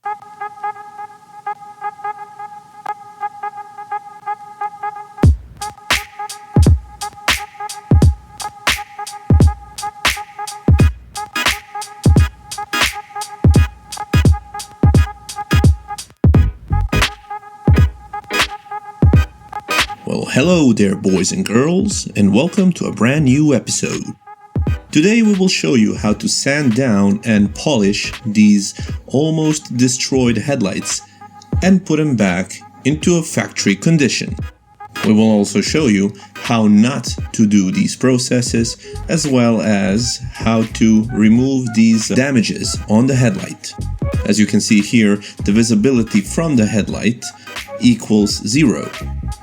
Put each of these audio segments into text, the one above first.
Well, hello there boys and girls, and welcome to a brand new episode. Today we will show you how to sand down and polish these almost destroyed headlights and put them back into a factory condition. We will also show you how not to do these processes, as well as how to remove these damages on the headlight. As you can see here, the visibility from the headlight equals 0.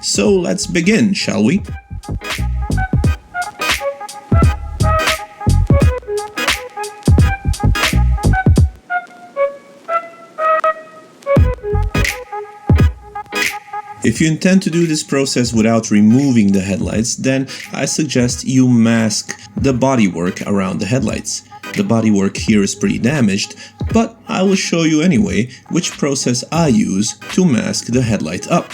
So let's begin, shall we? If you intend to do this process without removing the headlights, then I suggest you mask the bodywork around the headlights. The bodywork here is pretty damaged, but I will show you anyway which process I use to mask the headlight up.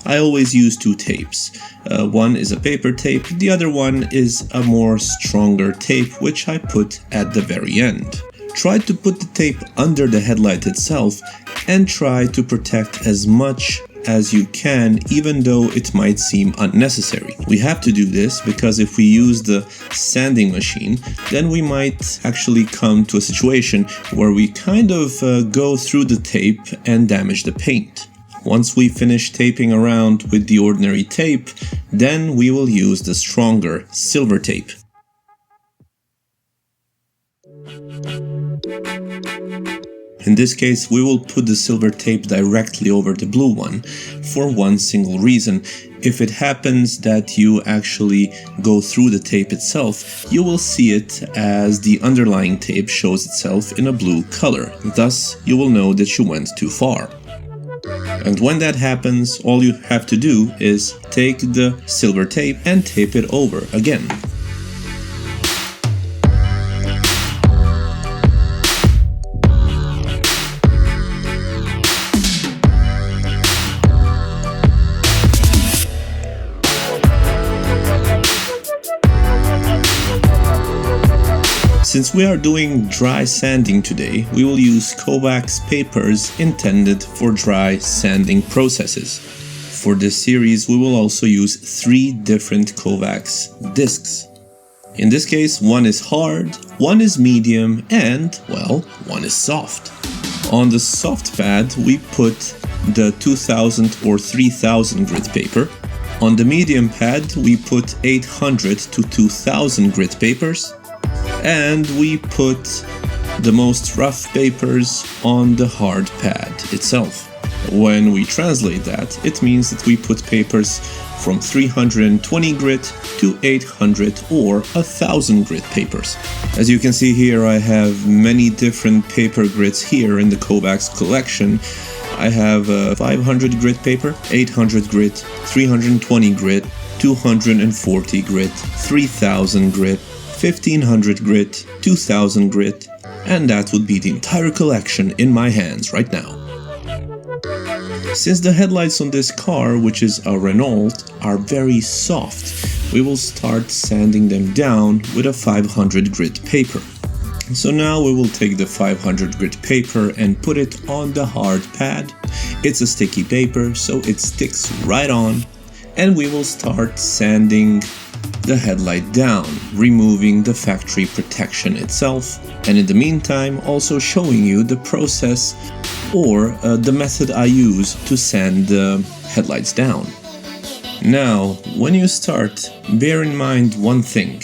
I always use two tapes. One is a paper tape, the other one is a more stronger tape which I put at the very end. Try to put the tape under the headlight itself and try to protect as much as you can, even though it might seem unnecessary. We have to do this because if we use the sanding machine, then we might actually come to a situation where we kind of go through the tape and damage the paint. Once we finish taping around with the ordinary tape, then we will use the stronger silver tape. In this case, we will put the silver tape directly over the blue one for one single reason. If it happens that you actually go through the tape itself, you will see it as the underlying tape shows itself in a blue color. Thus, you will know that you went too far. And when that happens, all you have to do is take the silver tape and tape it over again. Since we are doing dry sanding today, we will use Kovacs papers intended for dry sanding processes. For this series, we will also use 3 different Kovacs discs. In this case, one is hard, one is medium, and, well, one is soft. On the soft pad, we put the 2000 or 3000 grit paper. On the medium pad, we put 800 to 2000 grit papers. And we put the most rough papers on the hard pad itself. When we translate that, it means that we put papers from 320 grit to 800 or 1000 grit papers. As you can see here, I have many different paper grits here in the Kovacs collection. I have 500 grit paper, 800 grit, 320 grit, 240 grit, 3000 grit, 1500 grit, 2000 grit, and that would be the entire collection in my hands right now. Since the headlights on this car, which is a Renault, are very soft, we will start sanding them down with a 500 grit paper. So now we will take the 500 grit paper and put it on the hard pad. It's a sticky paper, so it sticks right on, and we will start sanding the headlight down, removing the factory protection itself, and in the meantime also showing you the process or the method I use to sand the headlights down. Now, when you start, bear in mind one thing.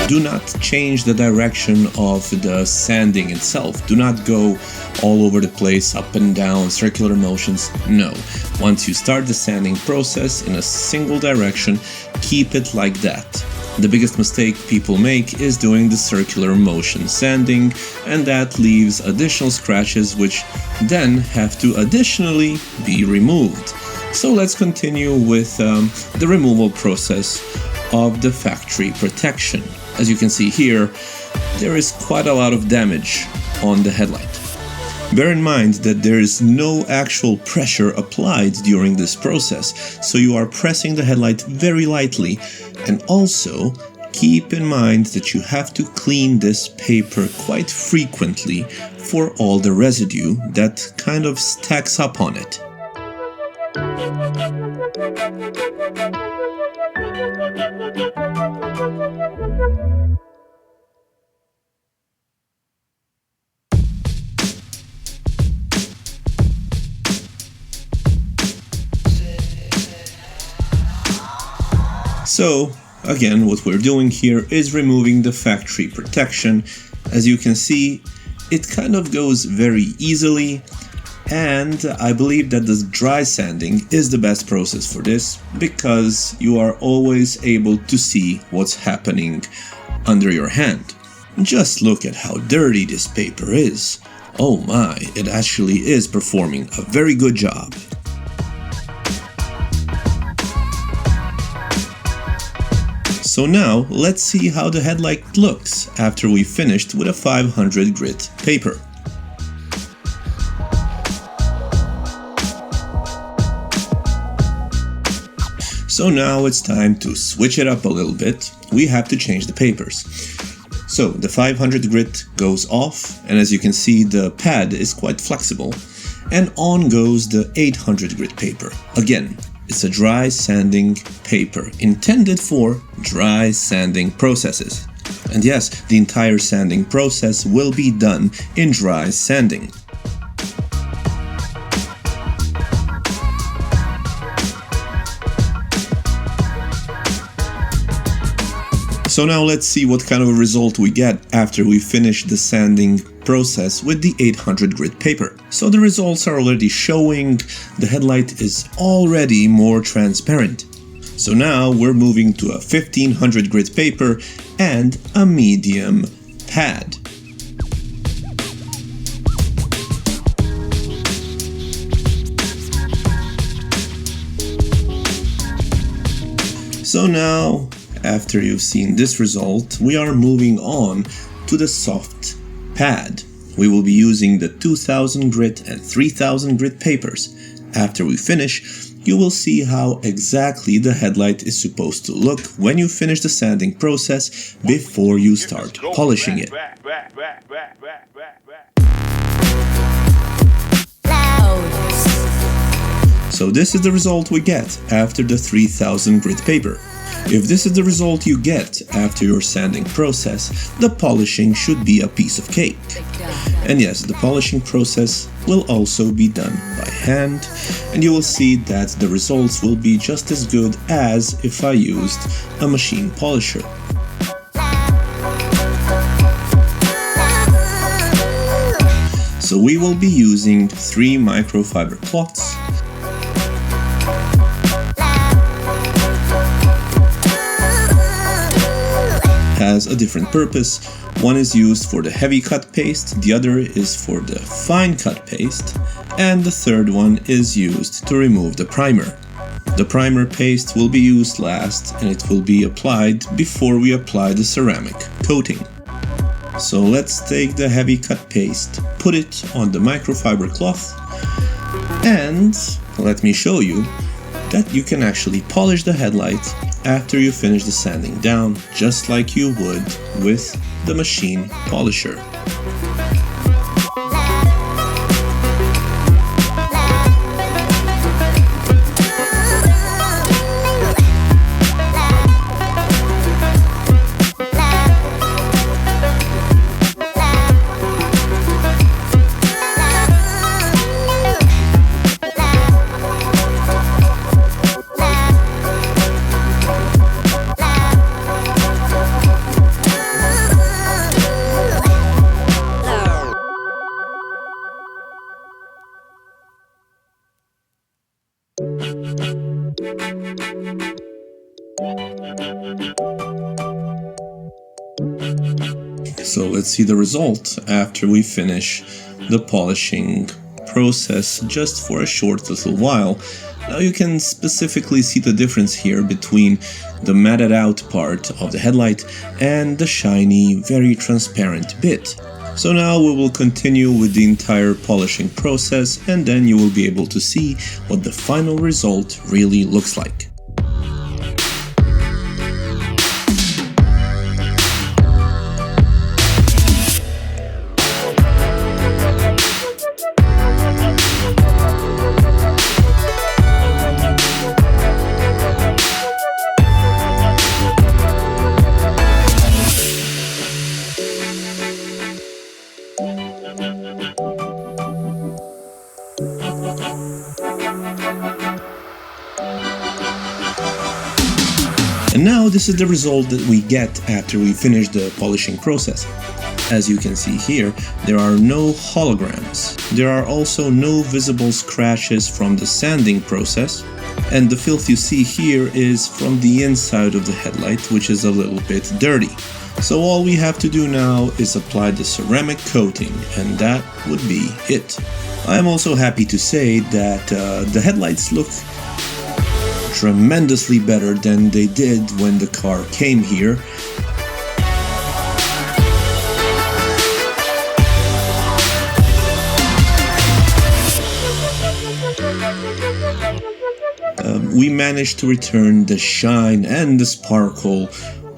Do not change the direction of the sanding itself. Do not go all over the place, up and down, circular motions. No. Once you start the sanding process in a single direction, keep it like that. The biggest mistake people make is doing the circular motion sanding, and that leaves additional scratches which then have to additionally be removed. So let's continue with the removal process of the factory protection. As you can see here, there is quite a lot of damage on the headlight. Bear in mind that there is no actual pressure applied during this process, so you are pressing the headlight very lightly, and also keep in mind that you have to clean this paper quite frequently for all the residue that kind of stacks up on it. So, again, what we're doing here is removing the factory protection. As you can see, it kind of goes very easily, and I believe that the dry sanding is the best process for this, because you are always able to see what's happening under your hand. Just look at how dirty this paper is. Oh my, it actually is performing a very good job. So now, let's see how the headlight looks after we finished with a 500 grit paper. So now it's time to switch it up a little bit. We have to change the papers. So the 500 grit goes off, and as you can see, the pad is quite flexible. And on goes the 800 grit paper. Again, it's a dry sanding paper intended for dry sanding processes. And yes, the entire sanding process will be done in dry sanding. So now let's see what kind of a result we get after we finish the sanding process with the 800 grit paper. So the results are already showing, the headlight is already more transparent. So now we're moving to a 1500 grit paper and a medium pad. So now, after you've seen this result, we are moving on to the soft pad. We will be using the 2000 grit and 3000 grit papers. After we finish, you will see how exactly the headlight is supposed to look when you finish the sanding process before you start polishing it. So this is the result we get after the 3000 grit paper. If this is the result you get after your sanding process, the polishing should be a piece of cake. And yes, the polishing process will also be done by hand, and you will see that the results will be just as good as if I used a machine polisher. So we will be using 3 microfiber cloths. Has a different purpose. One is used for the heavy cut paste, the other is for the fine cut paste, and the third one is used to remove the primer. The primer paste will be used last, and it will be applied before we apply the ceramic coating. So let's take the heavy cut paste, put it on the microfiber cloth, and let me show you that you can actually polish the headlight after you finish the sanding down, just like you would with the machine polisher. So let's see the result after we finish the polishing process just for a short little while. Now you can specifically see the difference here between the matted out part of the headlight and the shiny, very transparent bit. So now we will continue with the entire polishing process, and then you will be able to see what the final result really looks like. And now this is the result that we get after we finish the polishing process. As you can see here, there are no holograms. There are also no visible scratches from the sanding process, and the filth you see here is from the inside of the headlight, which is a little bit dirty. So all we have to do now is apply the ceramic coating, and that would be it. I am also happy to say that the headlights look tremendously better than they did when the car came here. We managed to return the shine and the sparkle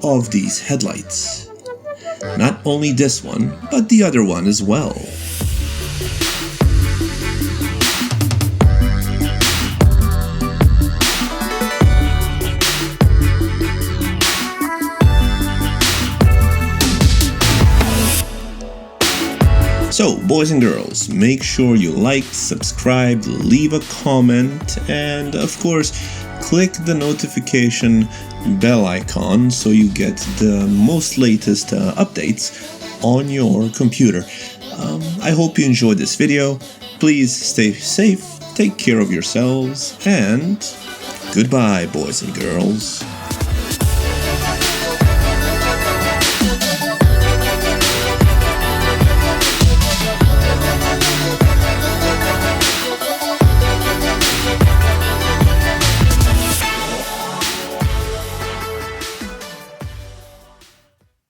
of these headlights. Not only this one, but the other one as well. So, boys and girls, make sure you like, subscribe, leave a comment, and of course, click the notification bell icon so you get the most latest updates on your computer. I hope you enjoyed this video. Please stay safe, take care of yourselves, and goodbye, boys and girls.